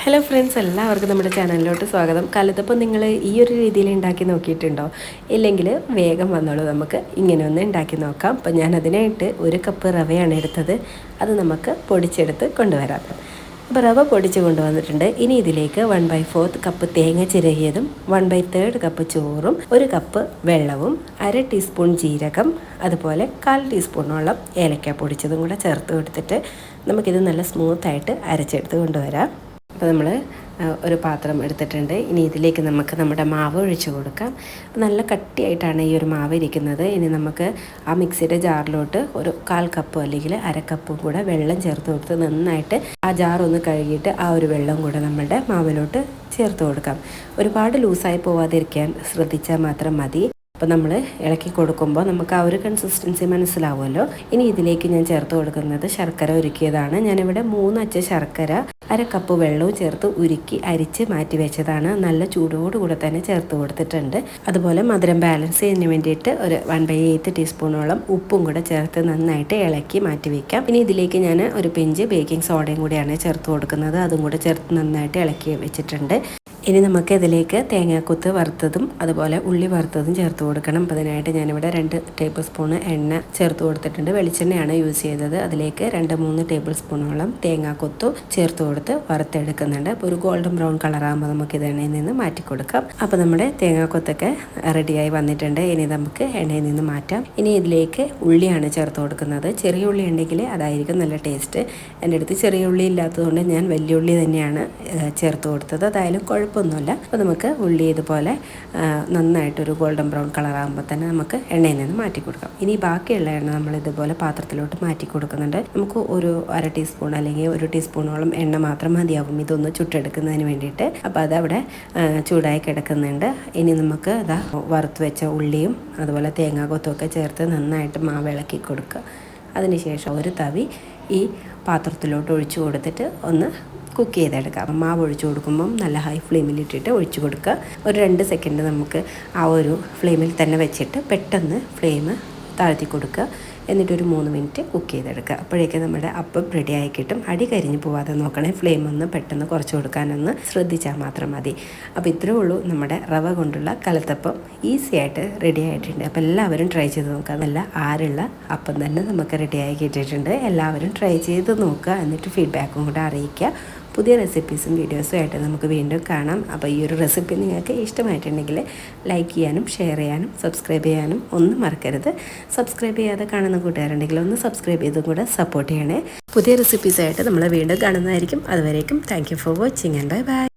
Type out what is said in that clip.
Hello friends, എല്ലാവർക്കും നമ്മുടെ ചാനലിലോട്ട് സ്വാഗതം. കലത്തപ്പം നിങ്ങൾ ഈ ഒരു രീതിയിൽ ഉണ്ടാക്കി നോക്കിയിട്ടുണ്ടോ? ഇല്ലെങ്കിൽ വേഗം വന്നോളൂ, നമുക്ക് ഇങ്ങനെ ഒന്ന് ഉണ്ടാക്കി നോക്കാം. അപ്പം ഞാൻ അതിനായിട്ട് 1 കപ്പ് റവയാണ് എടുത്തത്. അത് നമുക്ക് പൊടിച്ചെടുത്ത് കൊണ്ടുവരാം. അപ്പോൾ റവ പൊടിച്ച് കൊണ്ടുവന്നിട്ടുണ്ട്. ഇനി ഇതിലേക്ക് 1/4 കപ്പ് തേങ്ങ ചിരകിയതും 1/3 കപ്പ് ചോറും 1 കപ്പ് വെള്ളവും 1/2 ടീസ്പൂൺ ജീരകം, അതുപോലെ 1/4 ടീസ്പൂണോളം ഏലക്ക പൊടിച്ചതും കൂടെ ചേർത്ത് കൊടുത്തിട്ട് നമുക്കിത് നല്ല സ്മൂത്തായിട്ട് അരച്ചെടുത്ത് കൊണ്ടുവരാം. അപ്പോൾ നമ്മൾ ഒരു പാത്രം എടുത്തിട്ടുണ്ട്. ഇനി ഇതിലേക്ക് നമുക്ക് നമ്മുടെ മാവ് ഒഴിച്ച് കൊടുക്കാം. നല്ല കട്ടിയായിട്ടാണ് ഈ ഒരു മാവ് ഇരിക്കുന്നത്. ഇനി നമുക്ക് ആ മിക്സിയുടെ ജാറിലോട്ട് ഒരു 1/4 കപ്പോ അല്ലെങ്കിൽ 1/2 കപ്പും കൂടെ വെള്ളം ചേർത്ത് കൊടുത്ത് നന്നായിട്ട് ആ ജാറൊന്ന് കഴുകിയിട്ട് ആ ഒരു വെള്ളം കൂടെ നമ്മളുടെ മാവിലോട്ട് ചേർത്ത് കൊടുക്കാം. ഒരുപാട് ലൂസായി പോവാതിരിക്കാൻ ശ്രദ്ധിച്ചാൽ മാത്രം മതി. അപ്പോൾ നമ്മൾ ഇളക്കി കൊടുക്കുമ്പോൾ നമുക്ക് ആ ഒരു കൺസിസ്റ്റൻസി മനസ്സിലാവുമല്ലോ. ഇനി ഇതിലേക്ക് ഞാൻ ചേർത്ത് കൊടുക്കുന്നത് ശർക്കര ഉരുക്കിയതാണ്. ഞാനിവിടെ 3 അച്ച് ശർക്കര 1/2 കപ്പ് വെള്ളവും ചേർത്ത് ഉരുക്കി അരിച്ച് മാറ്റി വെച്ചതാണ്. നല്ല ചൂടോടുകൂടെ തന്നെ ചേർത്ത് കൊടുത്തിട്ടുണ്ട്. അതുപോലെ മധുരം ബാലൻസ് ചെയ്യുന്നതിന് വേണ്ടിയിട്ട് ഒരു 1/8 ടീസ്പൂണോളം ഉപ്പും കൂടെ ചേർത്ത് നന്നായിട്ട് ഇളക്കി മാറ്റി വയ്ക്കാം. ഇനി ഇതിലേക്ക് ഞാൻ ഒരു പിഞ്ച് ബേക്കിംഗ് സോഡയും കൂടിയാണ് ചേർത്ത് കൊടുക്കുന്നത്. അതും കൂടെ ചേർത്ത് നന്നായിട്ട് ഇളക്കി വെച്ചിട്ടുണ്ട്. ഇനി നമുക്ക് ഇതിലേക്ക് തേങ്ങാക്കൊത്ത് വറുത്തതും അതുപോലെ ഉള്ളി വറുത്തതും ചേർത്ത് കൊടുക്കണം. അപ്പോൾ അതിനായിട്ട് ഞാനിവിടെ 2 ടേബിൾ സ്പൂൺ എണ്ണ ചേർത്ത് കൊടുത്തിട്ടുണ്ട്. വെളിച്ചെണ്ണയാണ് യൂസ് ചെയ്തത്. അതിലേക്ക് 2-3 ടേബിൾ സ്പൂണോളം തേങ്ങാക്കൊത്തു ചേർത്ത് കൊടുത്ത് വറുത്തെടുക്കുന്നുണ്ട്. അപ്പോൾ ഒരു ഗോൾഡൻ ബ്രൗൺ കളറാകുമ്പോൾ നമുക്ക് ഇത് എണ്ണയിൽ നിന്ന് മാറ്റി കൊടുക്കാം. അപ്പോൾ നമ്മുടെ തേങ്ങാക്കൊത്തൊക്കെ റെഡിയായി വന്നിട്ടുണ്ട്. ഇനി നമുക്ക് എണ്ണയിൽ നിന്ന് മാറ്റാം. ഇനി ഇതിലേക്ക് ഉള്ളിയാണ് ചേർത്ത് കൊടുക്കുന്നത്. ചെറിയ ഉള്ളി ഉണ്ടെങ്കിൽ അതായിരിക്കും നല്ല ടേസ്റ്റ്. എൻ്റെ അടുത്ത് ചെറിയ ഉള്ളി ഇല്ലാത്തതുകൊണ്ട് ഞാൻ വലിയ ഉള്ളി തന്നെയാണ് ചേർത്ത് കൊടുത്തത്. അതായാലും കുഴപ്പമൊന്നുമില്ല. അപ്പോൾ നമുക്ക് ഉള്ളി ഇതുപോലെ നന്നായിട്ടൊരു ഗോൾഡൻ ബ്രൗൺ കളറാകുമ്പോൾ തന്നെ നമുക്ക് എണ്ണയിൽ നിന്ന് മാറ്റി കൊടുക്കാം. ഇനി ബാക്കിയുള്ള എണ്ണ നമ്മൾ ഇതുപോലെ പാത്രത്തിലോട്ട് മാറ്റി കൊടുക്കുന്നുണ്ട്. നമുക്ക് ഒരു 1/2 ടീസ്പൂൺ അല്ലെങ്കിൽ 1 ടീസ്പൂണോളം എണ്ണ മാത്രം മതിയാവും ഇതൊന്ന് ചുട്ടെടുക്കുന്നതിന് വേണ്ടിയിട്ട്. അപ്പോൾ അതവിടെ ചൂടായി കിടക്കുന്നുണ്ട്. ഇനി നമുക്ക് അതാ വറുത്ത് വെച്ച ഉള്ളിയും അതുപോലെ തേങ്ങാക്കൊത്തുമൊക്കെ ചേർത്ത് നന്നായിട്ട് മാവ് ഇളക്കി കൊടുക്കുക. അതിനുശേഷം ഒരു തവി ഈ പാത്രത്തിലോട്ട് ഒഴിച്ചു കൊടുത്തിട്ട് ഒന്ന് കുക്ക് ചെയ്തെടുക്കാം. മാവ് ഒഴിച്ചു കൊടുക്കുമ്പം നല്ല ഹൈ ഫ്ലെയിമിലിട്ടിട്ട് ഒഴിച്ചു കൊടുക്കുക. ഒരു 2 സെക്കൻഡ് നമുക്ക് ആ ഒരു ഫ്ലെയിമിൽ തന്നെ വെച്ചിട്ട് പെട്ടെന്ന് ഫ്ലെയിം താഴ്ത്തി കൊടുക്കുക. എന്നിട്ടൊരു 3 മിനിറ്റ് കുക്ക് ചെയ്തെടുക്കുക. അപ്പോഴേക്കും നമ്മുടെ അപ്പം റെഡി ആയി കിട്ടും. അടി കരിഞ്ഞ് പോവാതെ നോക്കണേ. ഫ്ലെയിം ഒന്ന് പെട്ടെന്ന് കുറച്ച് കൊടുക്കാനൊന്ന് ശ്രദ്ധിച്ചാൽ മാത്രം മതി. അപ്പോൾ ഇത്രയേ ഉള്ളൂ, നമ്മുടെ റവ കൊണ്ടുള്ള കലത്തപ്പം ഈസി ആയിട്ട് റെഡി ആയിട്ടുണ്ട്. അപ്പോൾ എല്ലാവരും ട്രൈ ചെയ്ത് നോക്കുക. നല്ല ആരുള്ള അപ്പം തന്നെ നമുക്ക് റെഡിയായി കിട്ടിയിട്ടുണ്ട്. എല്ലാവരും ട്രൈ ചെയ്ത് നോക്കുക. എന്നിട്ട് ഫീഡ്ബാക്കും കൂടെ അറിയിക്കുക. പുതിയ റെസിപ്പീസും വീഡിയോസും ആയിട്ട് നമുക്ക് വീണ്ടും കാണാം. അപ്പോൾ ഈ ഒരു റെസിപ്പി നിങ്ങൾക്ക് ഇഷ്ടമായിട്ടുണ്ടെങ്കിൽ ലൈക്ക് ചെയ്യാനും ഷെയർ ചെയ്യാനും സബ്സ്ക്രൈബ് ചെയ്യാനും ഒന്നും മറക്കരുത്. സബ്സ്ക്രൈബ് ചെയ്യാതെ കാണുന്ന കൂട്ടുകാരുണ്ടെങ്കിൽ ഒന്ന് സബ്സ്ക്രൈബ് ചെയ്തും കൂടെ സപ്പോർട്ട് ചെയ്യണേ. പുതിയ റെസിപ്പീസായിട്ട് നമ്മൾ വീണ്ടും കാണുന്നതായിരിക്കും. അതുവരേക്കും thank you for watching and bye bye.